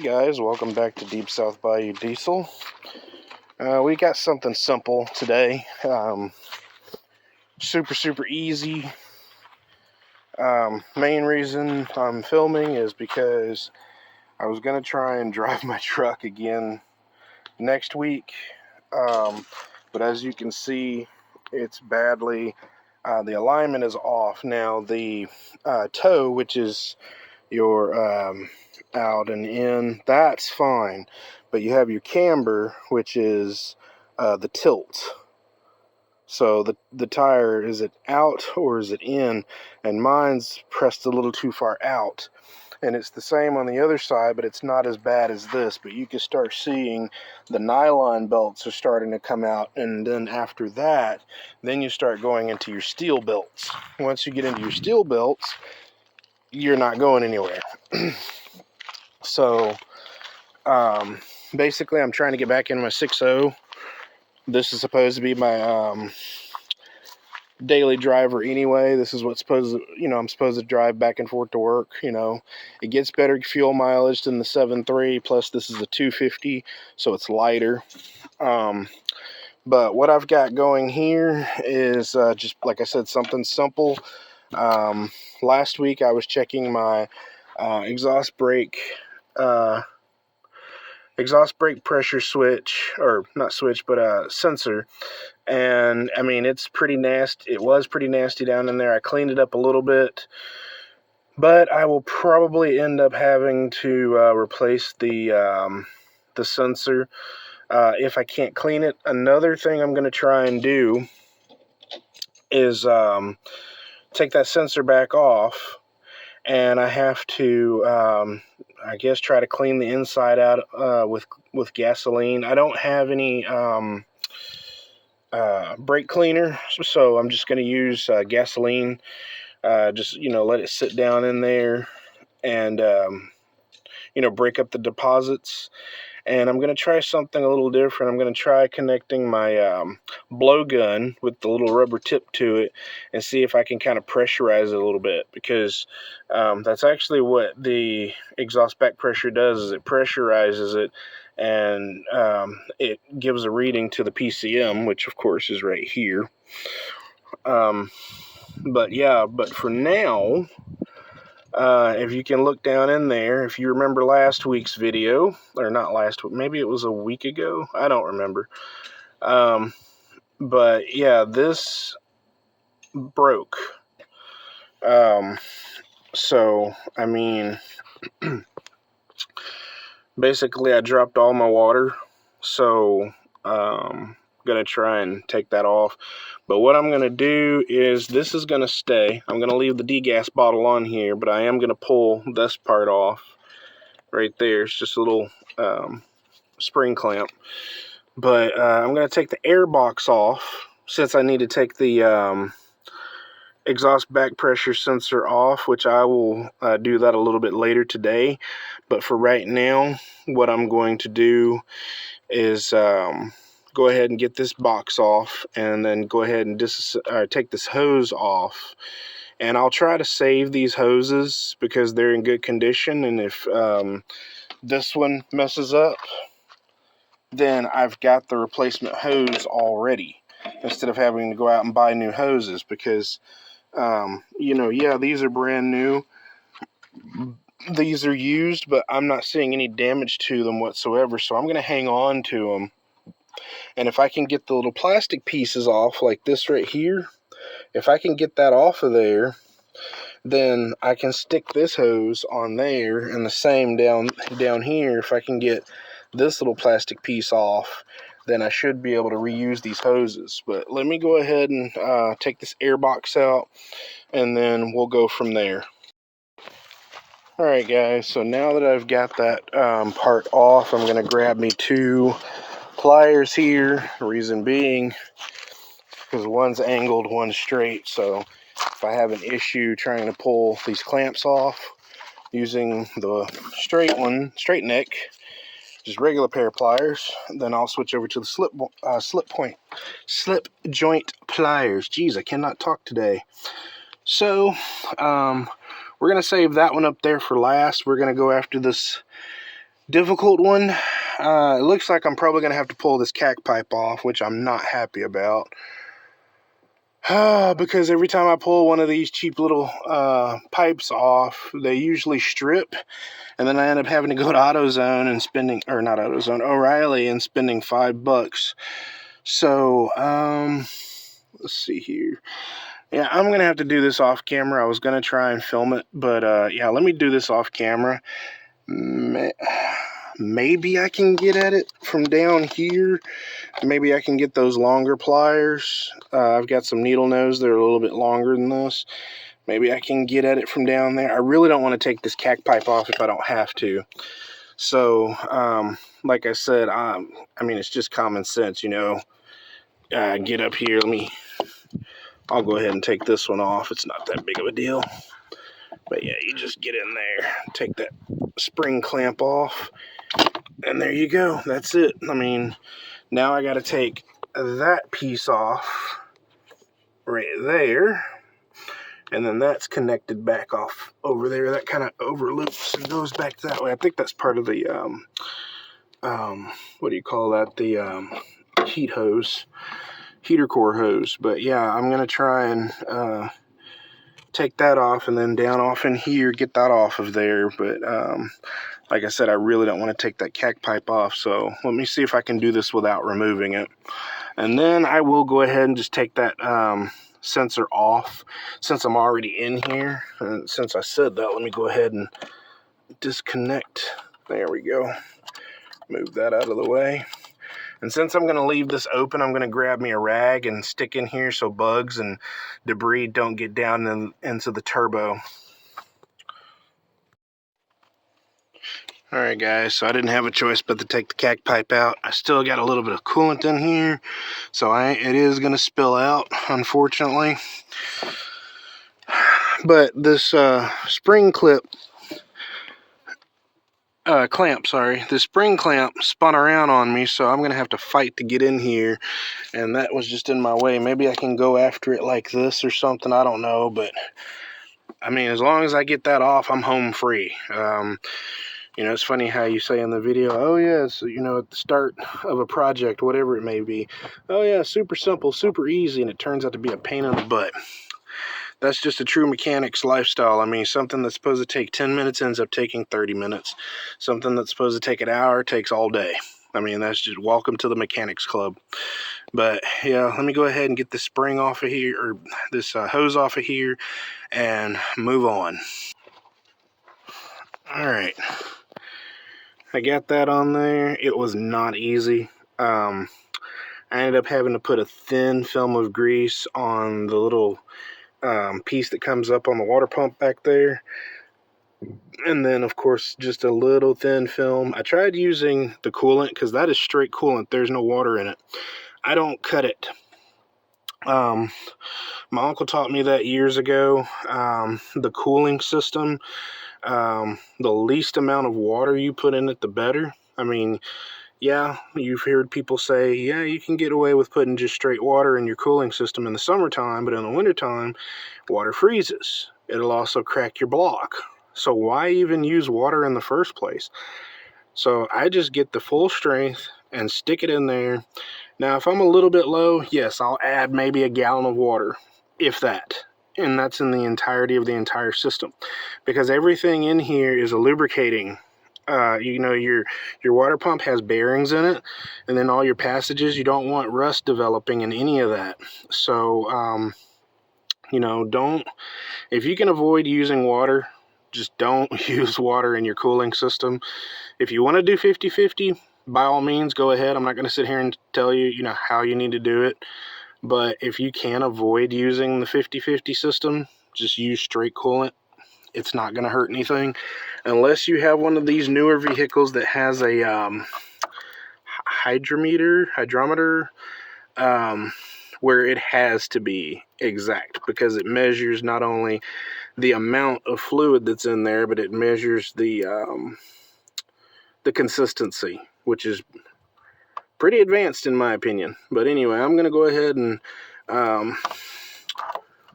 Hey guys, welcome back to Deep South Bayou Diesel. We got something simple today. Super easy. Main reason I'm filming is because I was going to try and drive my truck again next week. But as you can see, it's badly, the alignment is off. Now the toe, which is your out and in, that's fine, but you have your camber, which is the tilt. So the tire, is it out or is it in? And mine's pressed a little too far out, and it's the same on the other side, but it's not as bad as this. But you can start seeing the nylon belts are starting to come out, and then after that, then you start going into your steel belts. Once you get into your steel belts, you're not going anywhere. So basically I'm trying to get back in my 6.0. This is supposed to be my daily driver anyway. This is what's supposed to, I'm supposed to drive back and forth to work. It gets better fuel mileage than the 7.3, plus this is a 250, so it's lighter. But what I've got going here is just, like I said, something simple. Last week I was checking my exhaust brake pressure switch, or not switch, but sensor. And I mean, it's pretty nasty. It was pretty nasty down in there. I cleaned it up a little bit, but I will probably end up having to replace the sensor if I can't clean it. Another thing I'm going to try and do is take that sensor back off, and I have to I guess try to clean the inside out with gasoline. I don't have any brake cleaner, so I'm just going to use gasoline. Just let it sit down in there and break up the deposits. And I'm going to try something a little different. I'm going to try connecting my blowgun with the little rubber tip to it and see if I can kind of pressurize it a little bit, because that's actually what the exhaust back pressure does, is it pressurizes it, and it gives a reading to the PCM, which of course is right here. But for now, if you can look down in there, if you remember last week's video, or not last week, maybe it was a week ago, I don't remember. But yeah, this broke. So, I mean, basically I dropped all my water, so gonna try and take that off. But what I'm gonna do is, this is gonna stay. I'm gonna leave the Degas bottle on here, but I am gonna pull this part off right there. It's just a little spring clamp. But I'm gonna take the air box off, since I need to take the exhaust back pressure sensor off, which I will do that a little bit later today. But for right now, what I'm going to do is go ahead and get this box off, and then go ahead and take this hose off. And I'll try to save these hoses because they're in good condition, and if this one messes up, then I've got the replacement hose already, instead of having to go out and buy new hoses. Because yeah, these are brand new, these are used, but I'm not seeing any damage to them whatsoever, so I'm going to hang on to them. And if I can get the little plastic pieces off, like this right here, if I can get that off of there, then I can stick this hose on there, and the same down here. If I can get this little plastic piece off, then I should be able to reuse these hoses. But let me go ahead and take this air box out, and then we'll go from there. Alright guys, so now that I've got that part off, I'm going to grab me 2 pliers here. Reason being, because one's angled, one's straight, so if I have an issue trying to pull these clamps off using the straight neck, just regular pair of pliers, then I'll switch over to the slip joint pliers. Jeez, I cannot talk today. So we're gonna save that one up there for last. We're gonna go after this difficult one. It looks like I'm probably going to have to pull this cack pipe off, which I'm not happy about. Because every time I pull one of these cheap little pipes off, they usually strip, and then I end up having to go to AutoZone and spending, or not AutoZone, O'Reilly, and spending $5. So, let's see here. Yeah, I'm going to have to do this off camera. I was going to try and film it, but yeah, let me do this off camera. Maybe I can get at it from down here. Maybe I can get those longer pliers. I've got some needle nose that are a little bit longer than this. Maybe I can get at it from down there. I really don't want to take this cack pipe off if I don't have to. So, like I said, I mean, it's just common sense, you know. Get up here. I'll go ahead and take this one off. It's not that big of a deal. But yeah, you just get in there, take that spring clamp off, and there you go. That's it. I mean, now I got to take that piece off right there, and then that's connected back off over there. That kind of overloops and goes back that way. I think that's part of the what do you call that? The heater core hose. But yeah, I'm gonna try and take that off, and then down off in here, get that off of there. But like I said, I really don't want to take that cack pipe off, so let me see if I can do this without removing it. And then I will go ahead and just take that sensor off since I'm already in here. And since I said that, let me go ahead and disconnect. There we go. Move that out of the way. And since I'm going to leave this open, I'm going to grab me a rag and stick in here so bugs and debris don't get down into the turbo. Alright guys, so I didn't have a choice but to take the cack pipe out. I still got a little bit of coolant in here, so it is going to spill out, unfortunately. But this spring clamp, this spring clamp spun around on me, so I'm going to have to fight to get in here, and that was just in my way. Maybe I can go after it like this or something, I don't know, but I mean, as long as I get that off, I'm home free. You know, it's funny how you say in the video, oh yeah, it's, you know, at the start of a project, whatever it may be, oh yeah, super simple, super easy, and it turns out to be a pain in the butt. That's just a true mechanic's lifestyle. I mean, something that's supposed to take 10 minutes ends up taking 30 minutes. Something that's supposed to take an hour takes all day. I mean, that's just welcome to the mechanics club. But yeah, let me go ahead and get this spring off of here, or this hose off of here, and move on. All right. I got that on there. It was not easy. I ended up having to put a thin film of grease on the little piece that comes up on the water pump back there. And then, of course, just a little thin film. I tried using the coolant because that is straight coolant. There's no water in it. I don't cut it. My uncle taught me that years ago. The cooling system, the least amount of water you put in it, the better. I mean, yeah, you've heard people say, yeah, you can get away with putting just straight water in your cooling system in the summertime, but in the wintertime, water freezes. It'll also crack your block. So why even use water in the first place? So I just get the full strength and stick it in there. Now, if I'm a little bit low, yes, I'll add maybe a gallon of water, if that. And that's in the entirety of the entire system. Because everything in here is a lubricating. You know, your water pump has bearings in it, and then all your passages, you don't want rust developing in any of that. So, you know, if you can avoid using water, just don't use water in your cooling system. If you want to do 50-50, by all means, go ahead. I'm not going to sit here and tell you, you know, how you need to do it. But if you can avoid using the 50-50 system, just use straight coolant. It's not going to hurt anything. Unless you have one of these newer vehicles that has a hydrometer, where it has to be exact, because it measures not only the amount of fluid that's in there, but it measures the consistency, which is pretty advanced in my opinion. But anyway, I'm going to go ahead and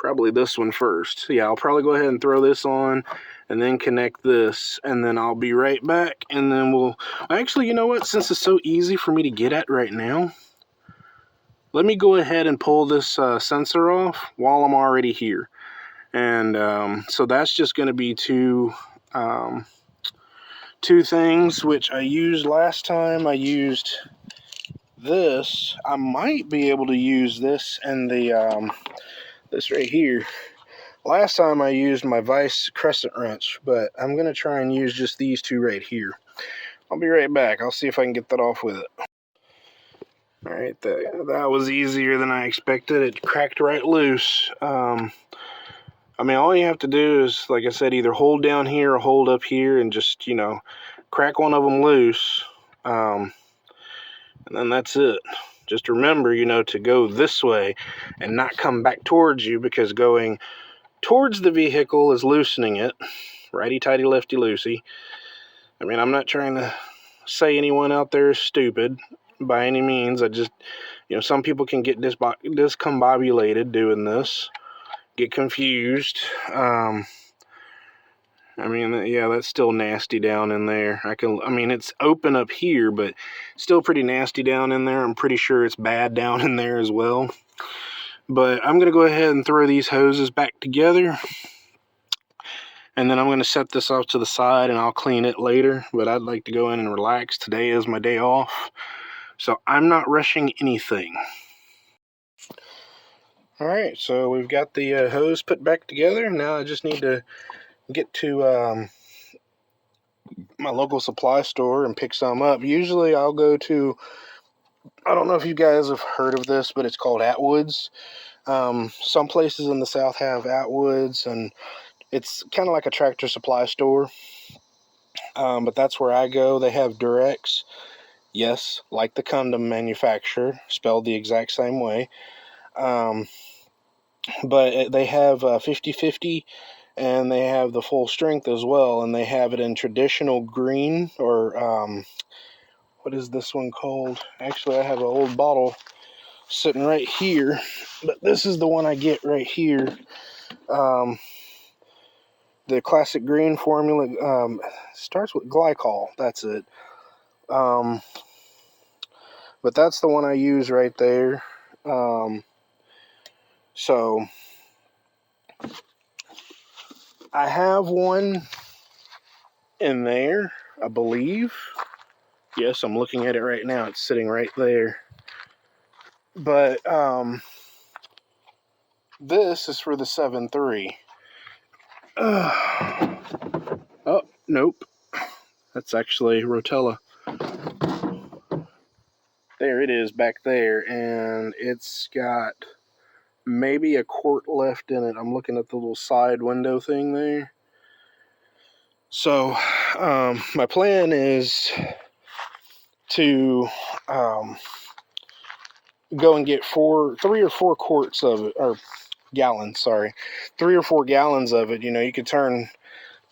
probably this one first. Yeah, I'll probably go ahead and throw this on and then connect this, and then I'll be right back, and then we'll... Actually, you know what? Since it's so easy for me to get at right now, let me go ahead and pull this sensor off while I'm already here. And so that's just going to be two things, which I used last time. I used this. I might be able to use this and the this right here. Last time I used my Vice crescent wrench, but I'm going to try and use just these two right here. I'll be right back. I'll see if I can get that off with it. Alright, that was easier than I expected. It cracked right loose. I mean, all you have to do is, like I said, either hold down here or hold up here and just, you know, crack one of them loose. And then that's it. Just remember, you know, to go this way and not come back towards you, because going towards the vehicle is loosening it. Righty-tighty, lefty-loosey. I mean, I'm not trying to say anyone out there is stupid by any means. I just, you know, some people can get discombobulated doing this, get confused. I mean, yeah, that's still nasty down in there. I mean, it's open up here, but still pretty nasty down in there. I'm pretty sure it's bad down in there as well. But I'm going to go ahead and throw these hoses back together. And then I'm going to set this off to the side and I'll clean it later. But I'd like to go in and relax. Today is my day off, so I'm not rushing anything. Alright, so we've got the hose put back together. Now I just need to get to my local supply store and pick some up. Usually I'll go to, I don't know if you guys have heard of this, but it's called Atwood's. Some places in the South have Atwood's, and it's kind of like a tractor supply store. But that's where I go. They have Durex. Yes, like the condom manufacturer, spelled the exact same way. But they have 50/50, and they have the full strength as well, and they have it in traditional green, or what is this one called? Actually, I have an old bottle sitting right here, but this is the one I get right here. The classic green formula starts with glycol. That's it. But that's the one I use right there. So I have one in there, I believe. Yes, I'm looking at it right now. It's sitting right there. But this is for the 7.3. Oh, nope. That's actually Rotella. There it is back there, and it's got maybe a quart left in it. I'm looking at the little side window thing there. So my plan is to go and get 3 or 4 quarts of it, or gallons, sorry. 3 or 4 gallons of it. You know, you could turn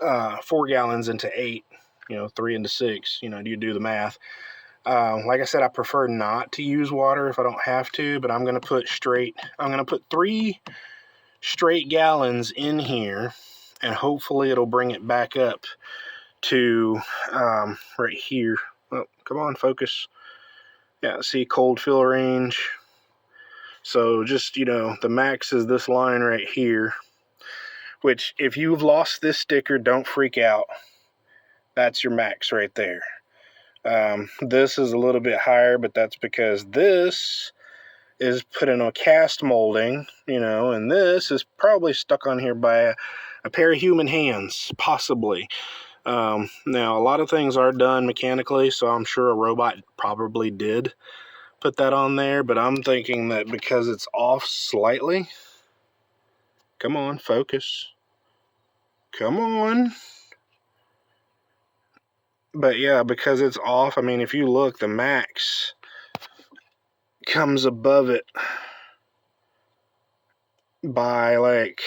4 gallons into 8, you know, 3 into 6, you know, you do the math. Like I said, I prefer not to use water if I don't have to, but I'm going to put 3 straight gallons in here, and hopefully it'll bring it back up to right here. Oh, come on, focus. Yeah, see, cold fill range. So just, you know, the max is this line right here, which if you've lost this sticker, don't freak out. That's your max right there. This is a little bit higher, but that's because this is put in a cast molding, you know, and this is probably stuck on here by a pair of human hands, possibly. Now, a lot of things are done mechanically, so I'm sure a robot probably did put that on there, but I'm thinking that because it's off slightly. Come on, focus. Come on. But yeah, because it's off, I mean, if you look, the max comes above it by like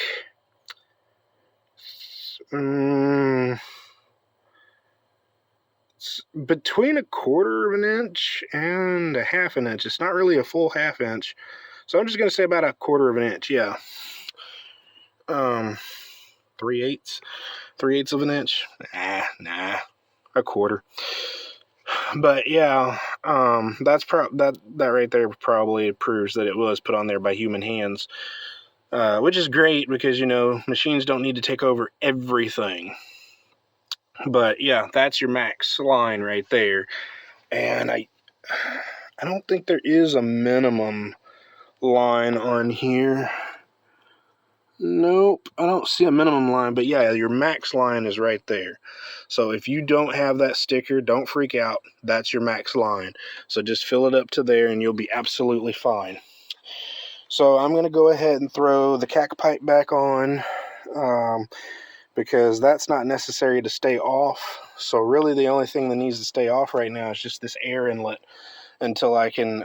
between a quarter of an inch and a half an inch. It's not really a full half inch, so I'm just going to say about a quarter of an inch. Yeah. 3/8 of an inch. Nah, a quarter. But yeah, that right there probably proves that it was put on there by human hands, which is great because machines don't need to take over everything. But yeah, that's your max line right there, and I don't think there is a minimum line on here. Nope, I don't see a minimum line, but yeah, your max line is right there. So if you don't have that sticker, don't freak out. That's your max line. So just fill it up to there and you'll be absolutely fine. So I'm going to go ahead and throw the cack pipe back on because that's not necessary to stay off. So really the only thing that needs to stay off right now is just this air inlet until I can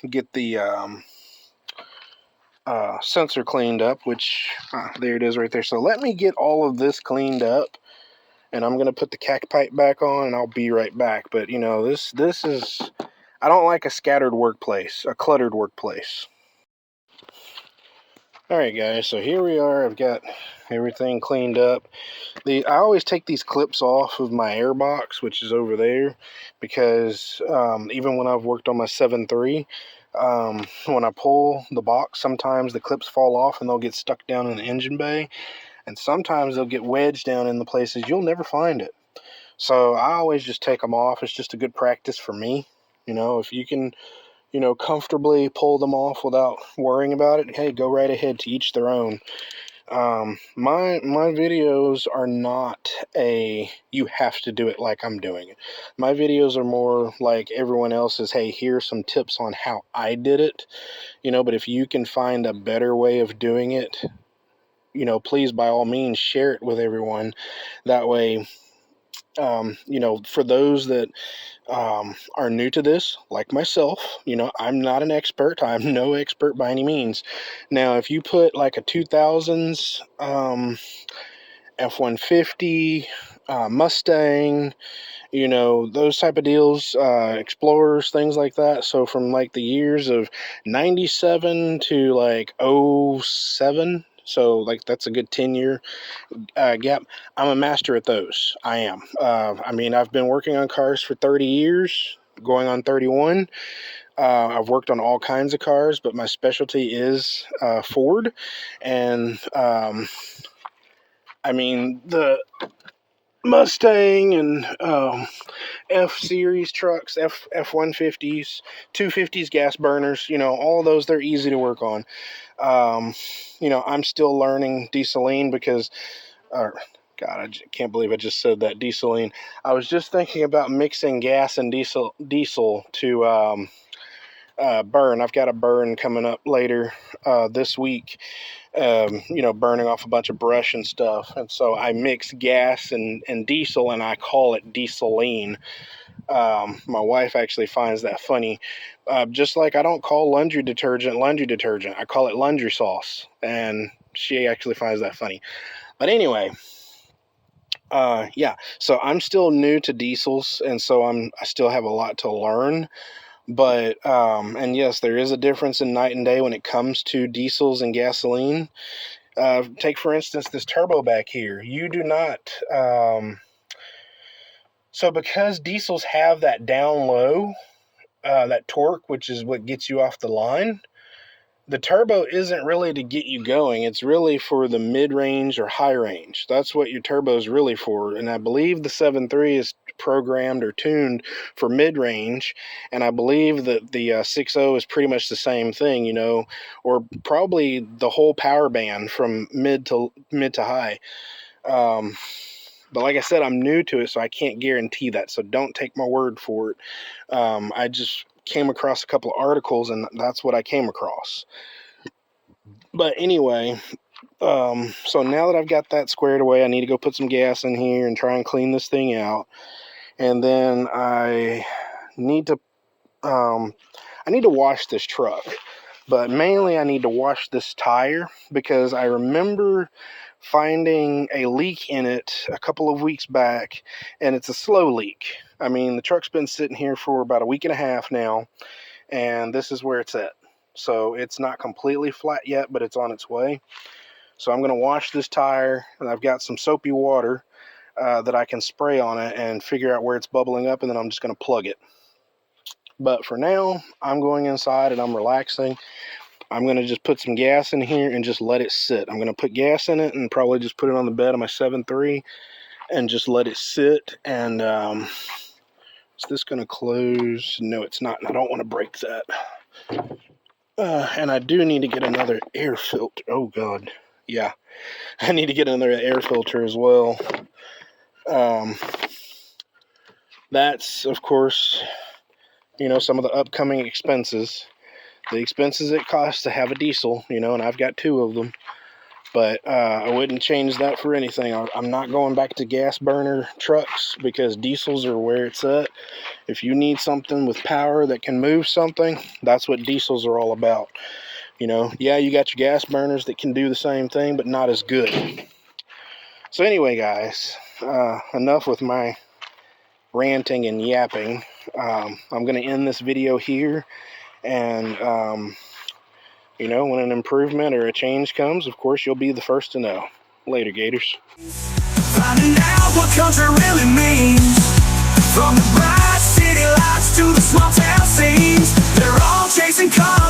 get the sensor cleaned up, which there it is right there. So let me get all of this cleaned up, and I'm gonna put the cack pipe back on, and I'll be right back. But this is, I don't like a scattered workplace, a cluttered workplace. All right, guys. So here we are. I've got everything cleaned up. I always take these clips off of my air box, which is over there, because even when I've worked on my 7.3, when I pull the box, sometimes the clips fall off and they'll get stuck down in the engine bay, and sometimes they'll get wedged down in the places you'll never find it. So I always just take them off. It's just a good practice for me. If you can, comfortably pull them off without worrying about it, hey, go right ahead. To each their own. My videos are not you have to do it like I'm doing it. My videos are more like everyone else's. Hey, here's some tips on how I did it. But if you can find a better way of doing it, please by all means share it with everyone. That way, for those that are new to this, like myself, I'm not an expert. I'm no expert by any means. Now, if you put like a 2000s F-150, Mustang, those type of deals, Explorers, things like that. So from like the years of 97 to like 07, so like that's a good 10-year gap. I'm a master at those. I am. I've been working on cars for 30 years, going on 31. I've worked on all kinds of cars, but my specialty is Ford. And the Mustang and F-Series trucks, F-150s, 250s gas burners, all those, they're easy to work on. I'm still learning dieseline because, God, I can't believe I just said that, dieseline. I was just thinking about mixing gas and diesel to burn. I've got a burn coming up later this week, burning off a bunch of brush and stuff. And so I mix gas and diesel, and I call it dieseline. My wife actually finds that funny. Just like I don't call laundry detergent, I call it laundry sauce. And she actually finds that funny. But anyway, yeah, so I'm still new to diesels, and so I still have a lot to learn. But and yes, there is a difference in night and day when it comes to diesels and gasoline. Take for instance this turbo back here. You do not. So because diesels have that down low, that torque, which is what gets you off the line, the turbo isn't really to get you going. It's really for the mid-range or high range. That's what your turbo is really for. And I believe the 7.3 is programmed or tuned for mid-range. And I believe that the 6.0 is pretty much the same thing, or probably the whole power band from mid to high. But like I said, I'm new to it, so I can't guarantee that. So don't take my word for it. I just came across a couple of articles, and that's what I came across. But anyway, so now that I've got that squared away, I need to go put some gas in here and try and clean this thing out. And then I need to wash this truck. But mainly I need to wash this tire because I remember finding a leak in it a couple of weeks back, and it's a slow leak. The truck's been sitting here for about a week and a half now, and this is where it's at. So it's not completely flat yet, but it's on its way. So I'm going to wash this tire, and I've got some soapy water that I can spray on it and figure out where it's bubbling up, and then I'm just going to plug it. But for now, I'm going inside and I'm relaxing. I'm going to just put some gas in here and just let it sit. I'm going to put gas in it and probably just put it on the bed of my 7.3 and just let it sit. And is this going to close? No, it's not, and I don't want to break that. And I do need to get another air filter. Oh, God. Yeah. I need to get another air filter as well. That's, of course, you know, some of the upcoming expenses. The expenses it costs to have a diesel, you know, and I've got 2 of them. But I wouldn't change that for anything. I'm not going back to gas burner trucks because diesels are where it's at. If you need something with power that can move something, that's what diesels are all about. You know, yeah, you got your gas burners that can do the same thing, but not as good. So anyway, guys, enough with my ranting and yapping. I'm going to end this video here. And, you know, when an improvement or a change comes, of course, you'll be the first to know. Later, Gators. Finding out what country really means. From the bright city lights to the small town scenes, they're all chasing cars.